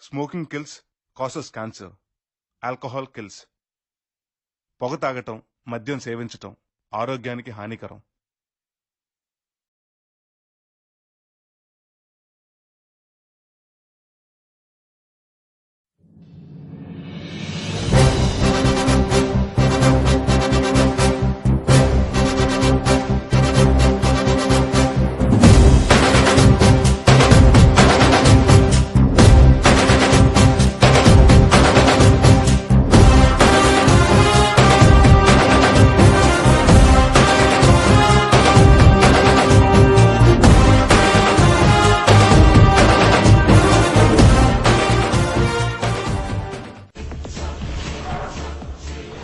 Smoking kills, causes cancer. Alcohol kills. పొగ తాగటం, మద్యం సేవించటం ఆరోగ్యానికి హానికరం.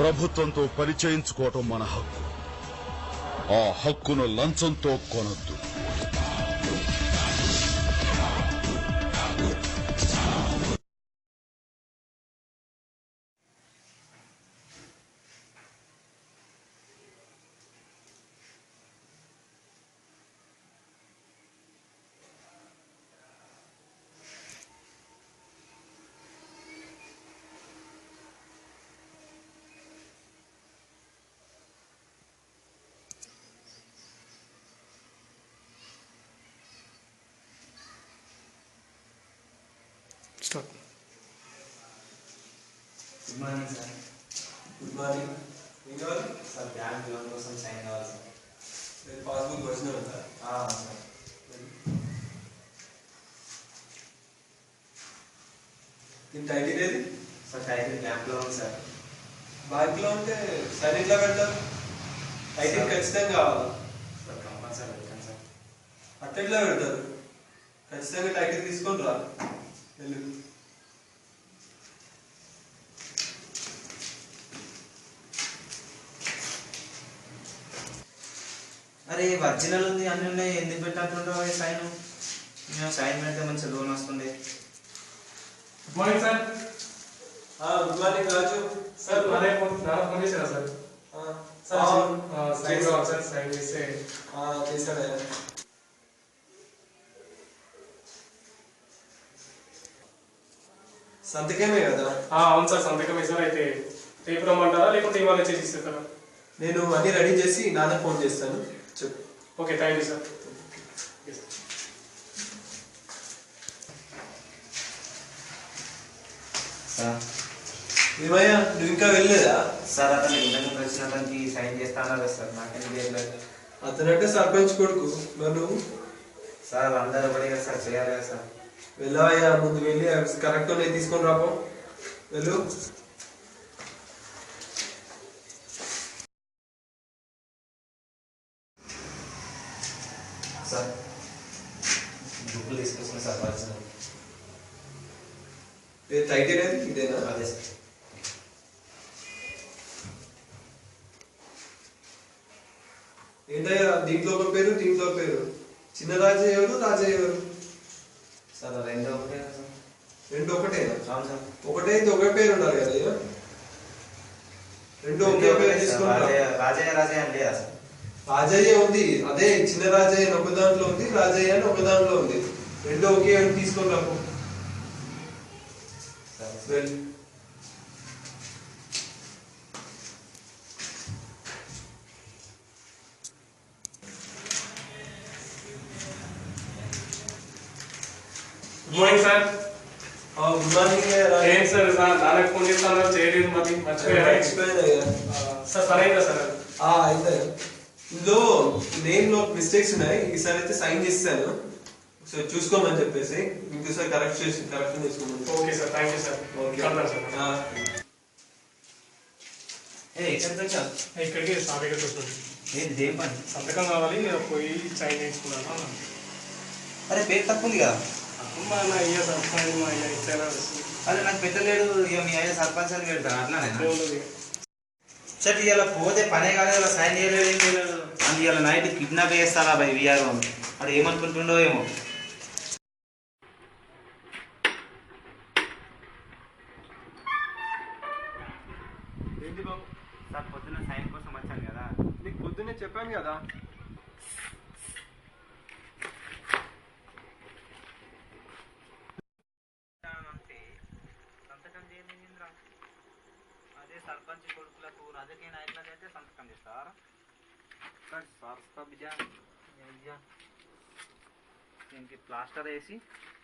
ప్రభుత్వంతో పరిచయించుకోవటం మన హక్కు. ఆ హక్కును లంచంతో కొనొద్దు. Start. Good morning, sir. Good morning. Sir, bank loan కోసం సైన్ కావాలి sir. Passbook original sir. Sir. మీ టైటిల్ ఏది? Sir title bank loan sir. Bank లో ఉంటే సైన్ ఎట్లా పెడతారు? టైటిల్ ఖచ్చితంగా కావాలి. సార్ కంపల్సరీ వెళ్తాను సార్. అట్టెట్లా పెడతారు? ఖచ్చితంగా టైటిల్ తీసుకొని రా. వెళ్ళు. అరే ఒరిజినల్ ఉంది అన్ని ఉన్నాయి, ఎందుకు పెట్టాలంటుంటావు సైన్? మేము సైన్ పెడితే మంచి లోన్ వస్తుంది. Good morning sir. Good morning Raju. Sir phone చేశారా సార్? సైన్ కావాలి సార్. సైన్ చేస్తే చేశాడా? సంతకమే కదా? అవును సార్, సంతకమే సార్. అయితే రేపు రమ్మంటారా లేకుంటే ఇవాళ చేసి ఇస్తారా? నేను అన్ని రెడీ చేసి నాన్నకు ఫోన్ చేస్తాను. చెప్పు. Okay, thank you sir. Sir ఏమయ్యా, నువ్వు ఇంకా వెళ్ళలేదా? సార్ అతను ఇంటర్వ్యూ వచ్చిన అతనికి సైన్ చేస్తాను కదా సార్, నాకేం చేయలేదు. అతనంటే సర్పంచ్ కొడుకు, మరి నువ్వు? సార్ అందరూ ఒకటే కదా సార్, చేయాలి కదా సార్. వెళ్ళవయ్యా, ముందు వెళ్ళి కరెక్ట్ నేను తీసుకొని రాపో. వెళ్ళు. సార్ బుక్లు తీసుకొచ్చిన సార్ ఒరిజినల్. టైటిల్ ఏది? ఇదేనా? అదే సార్. ఏంటయ్యా, దీంట్లో ఒక పేరు దీంట్లో ఒక పేరు. చిన్న రాజయ్య ఎవరు, రాజయ్య ఎవరు? సార్ రెండు ఒకటే సార్. రెండు ఒకటేనా? అవును సార్. ఒకటే అయితే ఒకే పేరు ఉండాలి కదా అయ్యా. రెండు ఒకే పేరు తీసుకుంటా. రాజయ్య రాజయ్య అని లేదా సార్? రాజయ్య ఉంది, అదే చిన్న రాజయ్య అని ఒక దాంట్లో ఉంది, రాజయ్య అని ఒక దాంట్లో ఉంది. రెండు ఒకే అని తీసుకొని రాకు. వెళ్ళు. Good morning sir. Good morning. ఏంటి సార్, నాన్నకు ఫోన్ చేస్తాను చేయలేదు, మరి మర్చిపోయారా? సార్ పని అయిందా సార్? అయితే ఇందులో నేమ్ లో మిస్టేక్స్ ఉన్నాయి, ఈసారి అయితే సైన్ చేస్తాను. సో చూసుకోమని చెప్పేసి ఇంకోసారి కరెక్షన్ చేసుకోమని. Okay sir, thank you sir. Sir ఇక్కడికి సార్ దగ్గరికి వస్తుంది. ఏంటి దేం పని? సంతకం కావాలి, పోయి సైన్ చేసుకున్నాను. అరే పేరు తక్కువ ఉంది కదా. మా అయ్య సర్పంచ్, మా అయ్య ఇచ్చారా? అరే నాకు పెట్టలేడు, ఇక మీ అయ్య సర్పంచ్ అని పెడతాను అట్లానే. ఉండదు సార్ ఇలా పోతే పనే కాదు, ఇలా సైన్ చేయలేదు, ఏం చేయలేదు. అది ఇలా నైట్ కిడ్నాప్ చేస్తారా బై విఆర్ అది ఏమనుకుంటుండో ఏమో. ఏంటి బాబు? సార్ పొద్దున్న సైన్ కోసం వచ్చాను కదా. నీకు పొద్దున్నే చెప్పాను కదా. సంతకం చేయలేదురా? అదే సర్పంచ్ కొడుకులకు రాజకీయ నాయకులకు అయితే సంతకం చేస్తారా? దీనికి ప్లాస్టర్ వేసి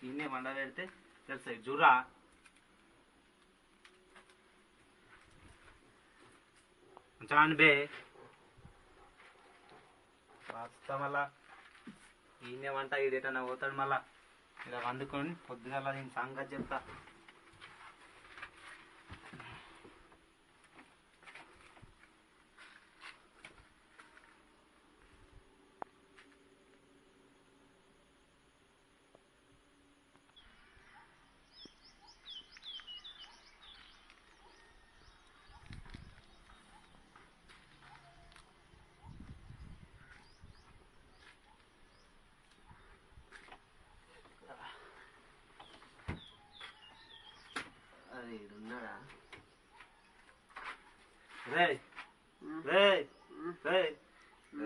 ఇన్నే మండ పెడితే తెలుస్తాయి జురా. చాండి బే రాస్తా మళ్ళా ఈయనేమంట ఈడేటన్నా పోతాడు మళ్ళా ఇలా వండుకొని పొద్దుగల నేను సంగతి చెప్తా. ఉన్నాడా రే రే రే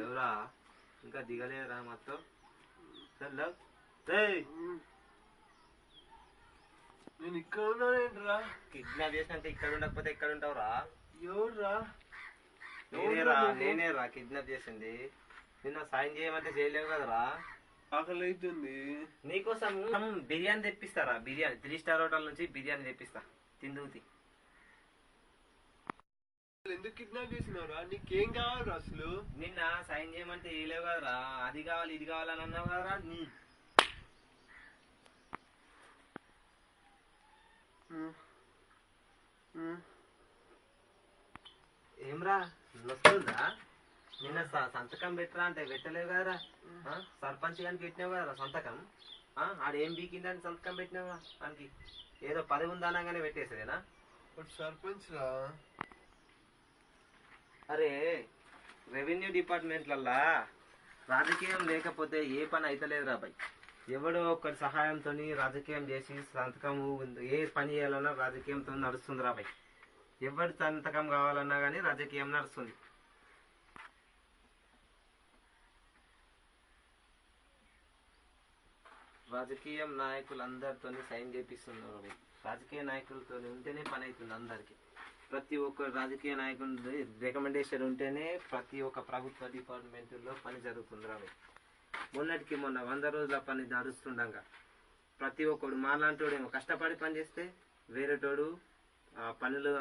ఎవరా ఇంకా దిగలేదురా మొత్తం చల్ల రే నేను ఇక్కడ ఉన్నానేంట్రా? కిడ్నాప్ చేసినంత ఇక్కడ ఉండకపోతే ఎక్కడ ఉంటావురా? ఎవరురా? నేనేరా కిడ్నాప్ చేసింది. నిన్న సాయం చేయమంటే చేయలేవు కదరా. ఆకలి అవుతుంది. నీకోసం బిర్యానీ తెప్పిస్తారా? బిర్యానీ 3 స్టార్ హోటల్ నుంచి బిర్యానీ తెప్పిస్తా తిందువుతి. ఎందుకు కిడ్నాప్ చేసినావురా? నీకేం కావాలరా అసలు? నిన్న సాయం చేయమంటే చేయలేవు కదరా. అది కావాలి ఇది కావాలని అన్నావు కదరా. ఏమ్రా వస్తుందా? నిన్న సంతకం పెట్టరా అంటే పెట్టలేవు కదరా. సర్పంచ్ గారికి పెట్టినావు కదరా సంతకం. ఆడేం బీకిందని సంతకం పెట్టినావా? దానికి ఏదో పదవి ఉందనగానే పెట్టేసేదేనా? సర్పంచ్ రా. అరే రెవెన్యూ డిపార్ట్మెంట్లల్లా రాజకీయం లేకపోతే ఏ పని అయితలేదురా బాయ్. ఎవడో ఒకరి సహాయంతో రాజకీయం చేసి సంతకం ఏ పని చేయాలన్నా రాజకీయంతో నడుస్తుంది రా బాయ్. ఎవరి సంతకం కావాలన్నా కానీ రాజకీయం నడుస్తుంది. రాజకీయ నాయకులందరితో సైన్ చేపిస్తున్నారు బాయ్. రాజకీయ నాయకులతో ఉంటేనే పని అవుతుంది అందరికి. ప్రతి ఒక్క రాజకీయ నాయకుడి రికమెండేషన్ ఉంటేనే ప్రతి ఒక్క ప్రభుత్వ డిపార్ట్మెంట్లో పని జరుగుతుంది రా బాయ్. మొన్నటికి మొన్న 100 రోజుల పని నడుస్తుండగా ప్రతి ఒక్కడు మాలాంటోడేమో కష్టపడి పని చేస్తే వేరేటోడు పనులు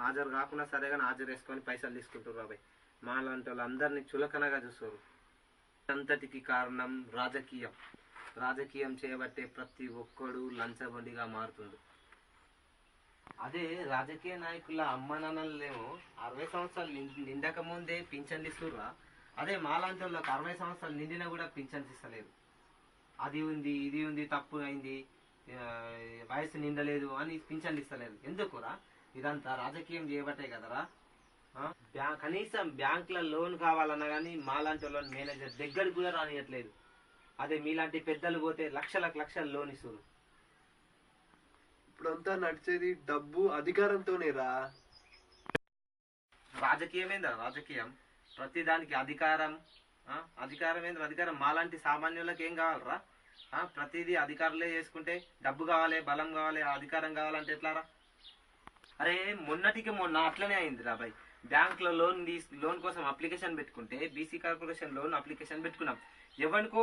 హాజరు కాకుండా సరే కానీ హాజరు వేసుకొని పైసలు తీసుకుంటారు బాబాయ్. మాలాంటి వాళ్ళు అందరినీ చులకనగా చూస్తారు. అంతటికి కారణం రాజకీయం. రాజకీయం చేయబట్టే ప్రతి ఒక్కడు లంచగొండిగా మారుతుంది. అదే రాజకీయ నాయకుల అమ్మ నాన్నలేమో 60 సంవత్సరాలు నిండక ముందే పింఛన్లు ఇస్తుర్రా. అదే మాలాంటి వాళ్ళకి 60 సంవత్సరాలు నిండినా కూడా పింఛన్స్ ఇస్తలేదు. అది ఉంది ఇది ఉంది తప్పు అయింది వయసు నిండలేదు అని పింఛన్లు ఇస్తలేదు. ఎందుకురా? ఇదంతా రాజకీయం చేయబట్టే కదరా. కనీసం బ్యాంకుల లోన్ కావాలన్నా కానీ మాలాంటి వాళ్ళ మేనేజర్ దగ్గరికి కూడా రానియట్లేదు. అదే మీలాంటి పెద్దలు పోతే లక్షల లోన్ ఇస్తారు. ఇప్పుడంతా నడిచేది డబ్బు అధికారంతోనేరా. రాజకీయం ఏందా? రాజకీయం ప్రతిదానికి అధికారం. అధికారం ఏంద్ర? అధికారం మాలాంటి సామాన్యులకు ఏం కావాలరా? ప్రతిదీ అధికారులే చేసుకుంటే డబ్బు కావాలి, బలం కావాలి, అధికారం కావాలంటే ఎట్లారా? అరే మొన్నటికి మొన్న అట్లనే అయింది రా బాయ్. బ్యాంక్ లో లోన్ కోసం అప్లికేషన్ పెట్టుకుంటే బీసీ కార్పొరేషన్ లోన్ అప్లికేషన్ పెట్టుకున్నాం. ఎవడో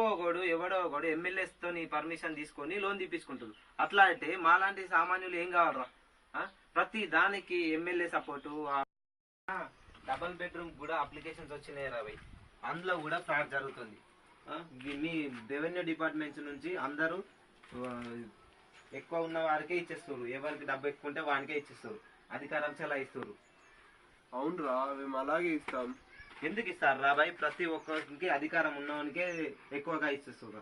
ఒకడు ఎమ్మెల్యేస్తో పర్మిషన్ తీసుకొని లోన్ తీపించుకుంటారు. అట్లా అయితే మాలాంటి సామాన్యులు ఏం కావాలరా? ప్రతి దానికి ఎమ్మెల్యే సపోర్టు. డబల్ బెడ్రూమ్ కూడా అప్లికేషన్స్ వచ్చినాయి రా బాయ్. అందులో కూడా ఫ్రాడ్ జరుగుతుంది. మీ రెవెన్యూ డిపార్ట్మెంట్స్ నుంచి అందరూ ఎక్కువ ఉన్న వారికే ఇచ్చేస్తారు. ఎవరికి డబ్బు ఎక్కువ ఉంటే వానికే ఇచ్చేస్తారు. అధికారం చాలా ఇస్తారు. అవునరా, మేము అలాగే ఇస్తాం. ఎందుకు ఇస్తారు రా బాయ్? ప్రతి ఒక్కరికి అధికారం ఉన్నవానికే ఎక్కువగా ఇచ్చేస్తారు.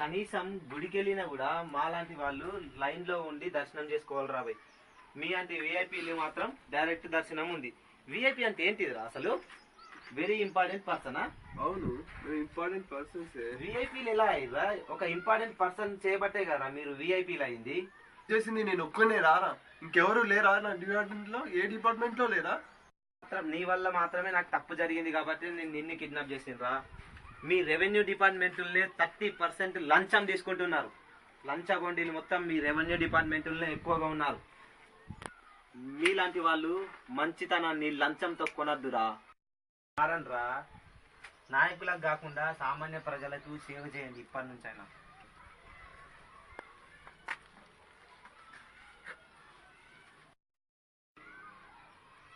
కనీసం గుడికి వెళ్ళినా కూడా మాలాంటి వాళ్ళు లైన్ లో ఉండి దర్శనం చేసుకోవాలి రా బాయ్. మీ అంటే విఐపీలు మాత్రం డైరెక్ట్ దర్శనం ఉంది. విఐపీ అంటే ఏంటిది రా అసలు? వెరీ ఇంపార్టెంట్ పర్సనా? అవును, ఇంపార్టెంట్ పర్సన్స్. విఐపీలు ఎలా అయ్యారా? ఒక ఇంపార్టెంట్ పర్సన్ చేయబట్టే కదా మీరు విఐపీలు అయింది. చేసింది నేను ఒక్కనే రారా? ఇంకెవరు లేరా నా డిపార్ట్మెంట్ లో? ఏ డిపార్ట్మెంట్ లో లేరా? నీ వల్ల మాత్రమే నాకు తప్పు జరిగింది కాబట్టి నేను నిన్ను కిడ్నాప్ చేసిండ్రా. మీ రెవెన్యూ డిపార్ట్మెంట్లనే 30% లంచం తీసుకుంటున్నారు. లంచగొండీలు మొత్తం మీ రెవెన్యూ డిపార్ట్మెంట్లనే ఎక్కువగా ఉన్నారు. మీలాంటి వాళ్ళు మంచితనాన్ని లంచంతో కొనద్దురా. మారండ్రా. నాయకులకు కాకుండా సామాన్య ప్రజలకు సేవ చేయండి ఇప్పటి నుంచైనా.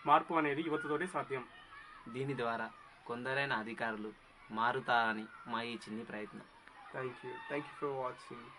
మార్పు అనేది యువతతోనే సాధ్యం. దీని ద్వారా కొందరైన అధికారులు మారుతారని మా ఈ చిన్ని ప్రయత్నం. Thank you for watching.